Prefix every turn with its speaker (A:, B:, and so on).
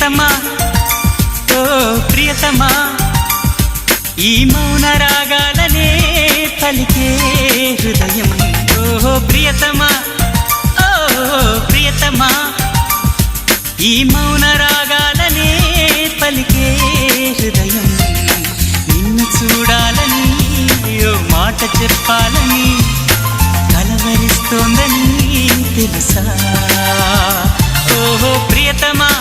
A: ప్రియతమా ఓ ప్రియతమా ఈ మౌన రాగాలనే పలికే హృదయం ఓ ప్రియతమా ఓ ప్రియతమా ఈ మౌన రాగాలనే పలికే హృదయం నిన్ను చూడాలని ఓ మాట చెప్పాలని కలవరిస్తోందని తెలుసా ఓ ప్రియతమా